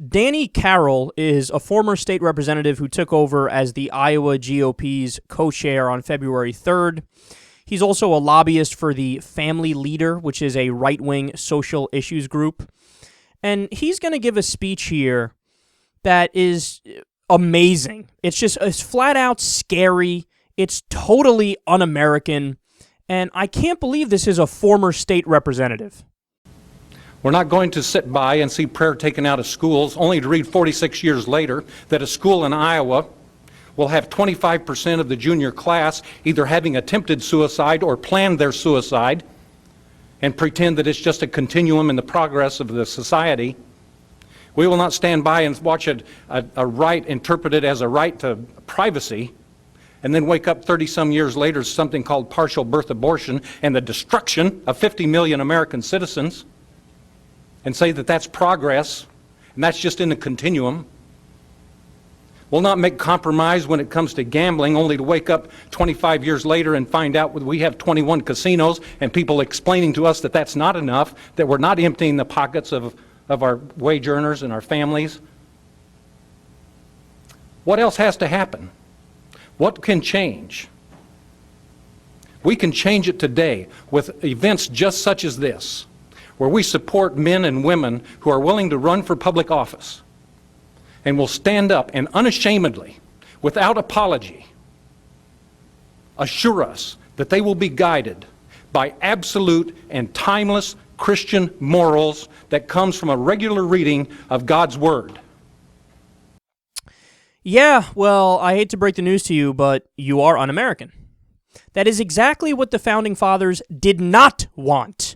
Danny Carroll is a former state representative who took over as the Iowa GOP's co-chair on February 3rd. He's also a lobbyist for the Family Leader, which is a right-wing social issues group. And he's going to give a speech here that is amazing. It's flat-out scary. It's totally un-American. And I can't believe this is a former state representative. We're not going to sit by and see prayer taken out of schools, only to read 46 years later that a school in Iowa will have 25% of the junior class either having attempted suicide or planned their suicide, and pretend that it's just a continuum in the progress of the society. We will not stand by and watch a right interpreted as a right to privacy, and then wake up 30-some years later to something called partial birth abortion and the destruction of 50 million American citizens, and say that that's progress, and that's just in the continuum. We'll not make compromise when it comes to gambling, only to wake up 25 years later and find out we have 21 casinos and people explaining to us that that's not enough, that we're not emptying the pockets of our wage earners and our families. What else has to happen? What can change? We can change it today with events just such as this, where we support men and women who are willing to run for public office and will stand up and unashamedly, without apology, assure us that they will be guided by absolute and timeless Christian morals that comes from a regular reading of God's Word. Yeah, well, I hate to break the news to you, but you are un-American. That is exactly what the Founding Fathers did not want.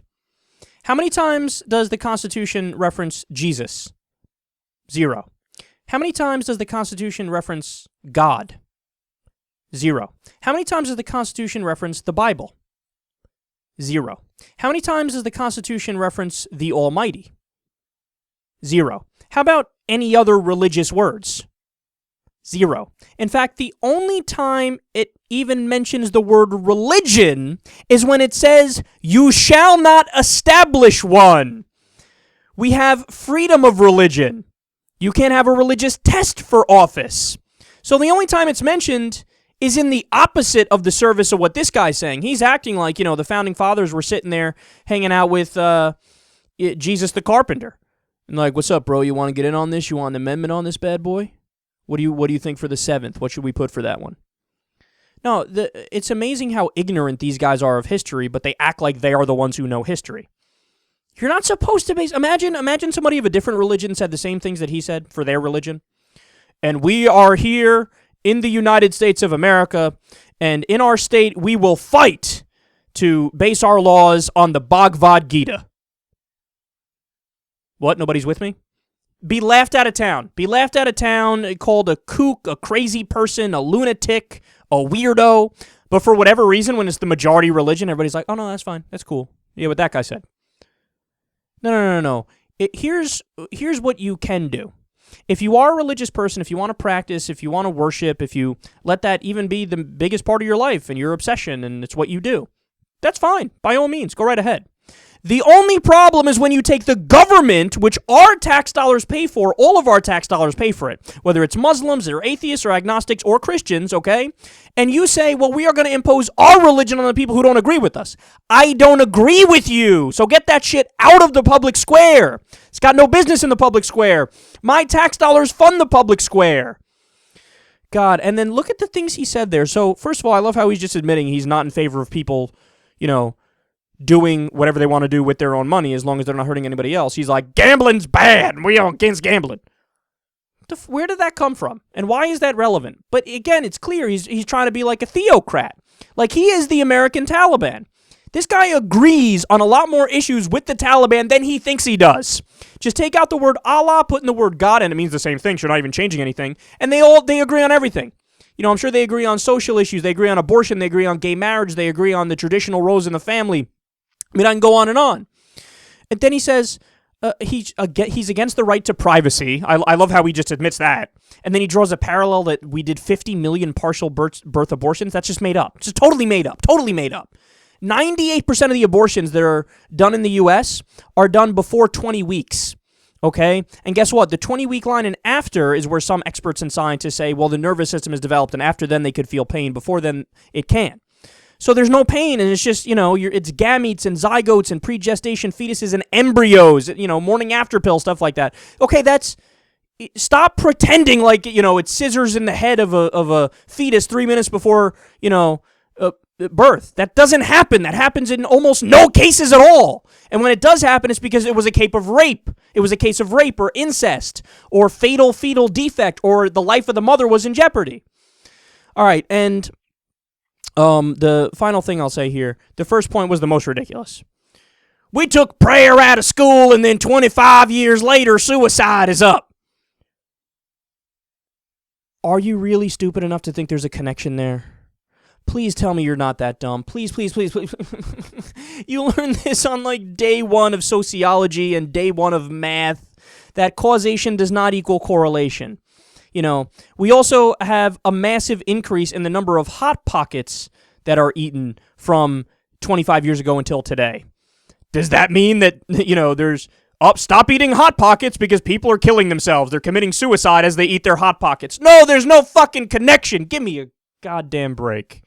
How many times does the Constitution reference Jesus? 0. How many times does the Constitution reference God? 0. How many times does the Constitution reference the Bible? 0. How many times does the Constitution reference the Almighty? 0. How about any other religious words? 0. In fact, the only time it even mentions the word religion is when it says, "You shall not establish one." We have freedom of religion. You can't have a religious test for office. So the only time it's mentioned is in the opposite of the service of what this guy's saying. He's acting like, the Founding Fathers were sitting there hanging out with Jesus the Carpenter. And like, what's up, bro? You want to get in on this? You want an amendment on this bad boy? What do you think for the 7th? What should we put for that one? No, it's amazing how ignorant these guys are of history, but they act like they are the ones who know history. You're not supposed to base... Imagine somebody of a different religion said the same things that he said for their religion. And we are here in the United States of America, and in our state, we will fight to base our laws on the Bhagavad Gita. What? Nobody's with me? Be laughed out of town. Be laughed out of town, called a kook, a crazy person, a lunatic, a weirdo. But for whatever reason, when it's the majority religion, everybody's like, oh, no, that's fine. That's cool. Yeah, what that guy said. No. Here's what you can do. If you are a religious person, if you want to practice, if you want to worship, if you let that even be the biggest part of your life and your obsession and it's what you do, that's fine. By all means, go right ahead. The only problem is when you take the government, which our tax dollars pay for, all of our tax dollars pay for it, whether it's Muslims or atheists or agnostics or Christians, okay? And you say, well, we are going to impose our religion on the people who don't agree with us. I don't agree with you, so get that shit out of the public square. It's got no business in the public square. My tax dollars fund the public square. God, and then look at the things he said there. So, first of all, I love how he's just admitting he's not in favor of people, doing whatever they want to do with their own money as long as they're not hurting anybody else. He's like, gambling's bad. We are against gambling. Where did that come from? And why is that relevant? But again, it's clear he's trying to be like a theocrat. Like he is the American Taliban. This guy agrees on a lot more issues with the Taliban than he thinks he does. Just take out the word Allah, put in the word God, and it means the same thing. So you're not even changing anything. And they agree on everything. I'm sure they agree on social issues. They agree on abortion. They agree on gay marriage. They agree on the traditional roles in the family. I mean, I can go on. And then he says he's against the right to privacy. I love how he just admits that. And then he draws a parallel that we did 50 million partial birth abortions. That's just made up. It's just totally made up. 98% of the abortions that are done in the U.S. are done before 20 weeks. Okay? And guess what? The 20-week line and after is where some experts and scientists say, well, the nervous system is developed, and after then they could feel pain. Before then, it can't. So there's no pain, and it's just, it's gametes and zygotes and pre-gestation fetuses and embryos, morning after pill, stuff like that. Okay, stop pretending like, it's scissors in the head of a fetus 3 minutes before, birth. That doesn't happen. That happens in almost no cases at all. And when it does happen, it's because it was a case of rape. It was a case of rape or incest or fatal fetal defect, or the life of the mother was in jeopardy. All right, and the final thing I'll say here, the first point was the most ridiculous. We took prayer out of school, and then 25 years later, suicide is up. Are you really stupid enough to think there's a connection there? Please tell me you're not that dumb. Please, please, please, please. You learned this on like day 1 of sociology and day 1 of math, that causation does not equal correlation. We also have a massive increase in the number of Hot Pockets that are eaten from 25 years ago until today. Does that mean that, there's, stop eating Hot Pockets because people are killing themselves. They're committing suicide as they eat their Hot Pockets. No, there's no fucking connection. Give me a goddamn break.